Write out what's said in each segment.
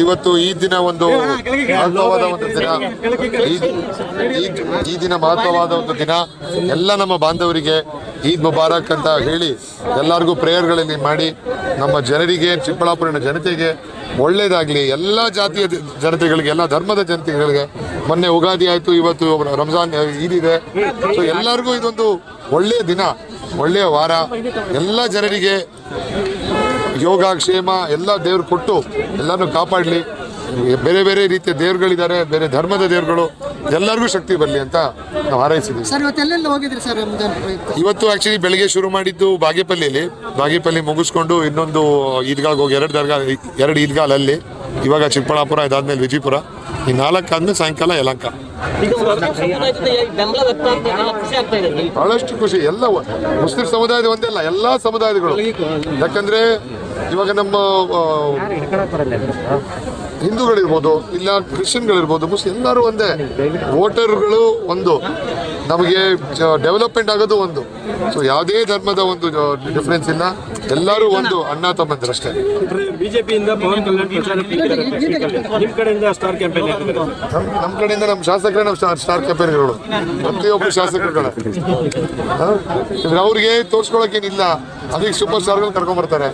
ಇವತ್ತು ಈ ದಿನ ಒಂದು ಮಹತ್ವವಾದ ಒಂದು ದಿನ. ಈ ದಿನ ಮಹತ್ವವಾದ ಒಂದು ದಿನ. ಎಲ್ಲ ನಮ್ಮ ಬಾಂಧವರಿಗೆ ಈದ್ ಮುಬಾರಕ್ ಅಂತ ಹೇಳಿ ಎಲ್ಲರಿಗೂ ಪ್ರೇಯರ್ಗಳಲ್ಲಿ ಮಾಡಿ ನಮ್ಮ ಜನರಿಗೆ, ಚಿಕ್ಕಬಳ್ಳಾಪುರಿನ ಜನತೆಗೆ ಒಳ್ಳೇದಾಗಲಿ. ಎಲ್ಲ ಜಾತಿಯ ಜನತೆಗಳಿಗೆ, ಎಲ್ಲ ಧರ್ಮದ ಜನತೆಗಳಿಗೆ. ಮೊನ್ನೆ ಉಗಾದಿ ಆಯಿತು, ಇವತ್ತು ರಂಜಾನ್ ಈದ್ ಇದೆ. ಸೊ ಎಲ್ಲರಿಗೂ ಇದೊಂದು ಒಳ್ಳೆಯ ದಿನ, ಒಳ್ಳೆಯ ವಾರ. ಎಲ್ಲ ಜನರಿಗೆ ಯೋಗ ಕ್ಷೇಮ ಎಲ್ಲ ದೇವರು ಕೊಟ್ಟು ಎಲ್ಲರನ್ನೂ ಕಾಪಾಡಲಿ. ಬೇರೆ ಬೇರೆ ರೀತಿಯ ದೇವರುಗಳಿದ್ದಾರೆ, ಬೇರೆ ಧರ್ಮದ ದೇವರುಗಳು, ಎಲ್ಲರಿಗೂ ಶಕ್ತಿ ಬರಲಿ ಅಂತ ನಾವು ಹಾರೈಸಿದ್ದೀವಿ. ಇವತ್ತು ಆ್ಯಕ್ಚುಲಿ ಬೆಳಗ್ಗೆ ಶುರು ಮಾಡಿದ್ದು ಬಾಗೇಪಲ್ಲಿ ಮುಗಿಸ್ಕೊಂಡು ಇನ್ನೊಂದು ಈದ್ಗಾಗ್ ಹೋಗಿ ಎರಡು ಈದ್ಗಾಲ್ ಅಲ್ಲಿ, ಇವಾಗ ಚಿಕ್ಕಬಳ್ಳಾಪುರ, ಇದಾದ್ಮೇಲೆ ವಿಜಯಪುರ, ಈ 4 ಆದ್ಮೇಲೆ ಸಾಯಂಕಾಲ ಯಲಹಂಕ. ಬಹಳಷ್ಟು ಖುಷಿ. ಎಲ್ಲ ಮುಸ್ಲಿಂ ಸಮುದಾಯದ ಒಂದಲ್ಲ, ಎಲ್ಲ ಸಮುದಾಯಗಳು. ಯಾಕಂದ್ರೆ ಇವಾಗ ನಮ್ಮ ಹಿಂದೂಗಳಿರ್ಬೋದು, ಇಲ್ಲ ಕ್ರಿಶ್ಚಿಯನ್ಗಳಿರ್ಬೋದು, ಮುಸ್ಲಿಂ ಎಲ್ಲರೂ ಒಂದೇ. ವೋಟರ್ಗಳು ಒಂದು, ನಮಗೆ ಡೆವಲಪ್ಮೆಂಟ್ ಆಗೋದು ಒಂದು. ಸೊ ಯಾವುದೇ ಧರ್ಮದ ಒಂದು ಡಿಫ್ರೆನ್ಸ್ ಇಲ್ಲ, ಎಲ್ಲರೂ ಒಂದು ಅಣ್ಣ ತಮ್ಮಂದಿರಷ್ಟೇ. ಬಿಜೆಪಿಯಿಂದ ಪವನ್ ಕಲ್ಯಾಣ್ ನಿಮ್ಮ ಕಡೆಯಿಂದ ಸ್ಟಾರ್ ಕ್ಯಾಂಪೇನ್, ನಮ್ಮ ಕಡೆಯಿಂದ ನಮ್ಮ ಶಾಸಕರೇ ನಮ್ಮ ಸ್ಟಾರ್ ಕ್ಯಾಂಪೇನ್ಗಳು, ಪ್ರತಿಯೊಬ್ಬರು ಶಾಸಕರುಗಳ. ಅವ್ರಿಗೆ ತೋರ್ಸ್ಕೊಳಕ್ಕೇನಿಲ್ಲ, ಅದಕ್ಕೆ ಸೂಪರ್ ಸ್ಟಾರ್ಗಳು ಕರ್ಕೊಂಡ್ಬರ್ತಾರೆ.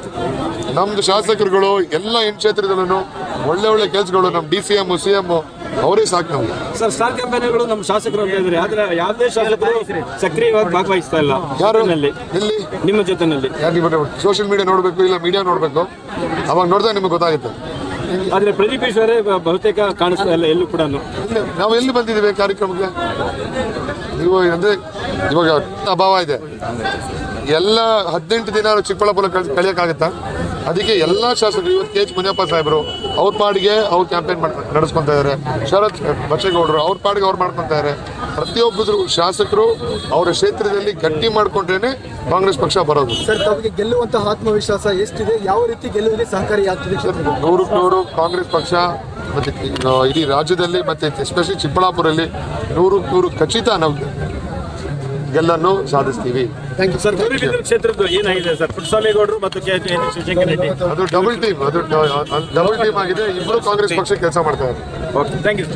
ನಮ್ದು ಶಾಸಕರುಗಳು ಎಲ್ಲ ಕ್ಷೇತ್ರದಲ್ಲೂ ಒಳ್ಳೆ ಒಳ್ಳೆ ಕೆಲಸಗಳು, ನಮ್ಮ DCM, CM ಅವರೇ ಸಾಕು ನಮ್ಗೆ. ಸರ್, ಸ್ಟಾರ್ ಕ್ಯಾಂಪೇನ್ಗಳು ನಮ್ಮ ಶಾಸಕರು ಅಂತ ಇದ್ರೆ, ಆದ್ರೆ ಯಾವುದೇ ಶಾಸಕರು ಸಕ್ರಿಯವಾಗಿ ಭಾಗವಹಿಸ್ತಾ ಇಲ್ಲ. ಯಾರು ಇಲ್ಲಿ ನಿಮ್ಮ ಜೊತೆನಲ್ಲಿ ಸೋಷಿಯಲ್ ಮೀಡಿಯಾ ನೋಡಬೇಕು, ಇಲ್ಲ ಮೀಡಿಯಾ ನೋಡಬೇಕು, ಅವಾಗ ನೋಡಿದಾಗ ನಿಮ್ಗೆ ಗೊತ್ತಾಗುತ್ತೆ. ಆದ್ರೆ ಪ್ರದೀಪ್ ಈಶ್ವರೇ ಬಹುತೇಕ ಕಾಣಿಸ್ತಾ ಇಲ್ಲ ಎಲ್ಲೂ ಕೂಡ. ನಾವು ಎಲ್ಲಿ ಬಂದಿದ್ದೀವಿ ಕಾರ್ಯಕ್ರಮಕ್ಕೆ? ನೀವು ಅಂದ್ರೆ ಇವಾಗ ಅಭಾವ ಇದೆ. ಎಲ್ಲ 18 ದಿನ ಚಿಕ್ಕಬಳ್ಳಾಪುರ ಕಳಿಯೋಕ್ಕಾಗತ್ತಾ? ಅದಕ್ಕೆ ಎಲ್ಲ ಶಾಸಕರು, ಇವತ್ತು KH ಮುನಿಯಪ್ಪ ಸಾಹೇಬರು ಅವ್ರ ಪಾಡಿಗೆ ಅವ್ರು ಕ್ಯಾಂಪೇನ್ ನಡೆಸ್ಕೊತಾ ಇದ್ದಾರೆ. ಶರತ್ ಬಚ್ಚೇಗೌಡರು ಅವ್ರ ಪಾಡಿಗೆ ಅವ್ರು ಮಾಡ್ಕೊತಾ ಇದ್ದಾರೆ. ಪ್ರತಿಯೊಬ್ಬರು ಶಾಸಕರು ಅವರ ಕ್ಷೇತ್ರದಲ್ಲಿ ಗಟ್ಟಿ ಮಾಡ್ಕೊಂಡ್ರೇನೆ ಕಾಂಗ್ರೆಸ್ ಪಕ್ಷ ಬರೋದು. ಸರ್, ತಮಗೆ ಗೆಲ್ಲುವಂತಹ ಆತ್ಮವಿಶ್ವಾಸ ಎಷ್ಟಿದೆ? ಯಾವ ರೀತಿ ಗೆಲ್ಲುವಲ್ಲಿ ಸಹಕಾರಿಯಾಗ್ತದೆ? 100% ಕಾಂಗ್ರೆಸ್ ಪಕ್ಷ ಮತ್ತೆ ಇಡೀ ರಾಜ್ಯದಲ್ಲಿ ಮತ್ತೆ ಎಸ್ಪೆಷಲಿ ಚಿಕ್ಕಬಳ್ಳಾಪುರಲ್ಲಿ 100% ಖಚಿತ ನಾವು ಗೆಲ್ಲನ್ನು ಸಾಧಿಸ್ತೀವಿ. ಸರ್, ಕ್ಷೇತ್ರದ ಏನಾಗಿದೆ ಸರ್? ಪುಟ್ಟಸ್ವಾಮಿಗೌಡರು ಮತ್ತು ಶಿವಶಂಕರ್ ರೆಡ್ಡಿ ಅದು ಡಬಲ್ ಟೀಮ್ ಆಗಿದೆ. ಇಬ್ಬರು ಕಾಂಗ್ರೆಸ್ ಪಕ್ಷ ಕೆಲಸ ಮಾಡ್ತಾ ಇದ್ದಾರೆ. Okay, thank you.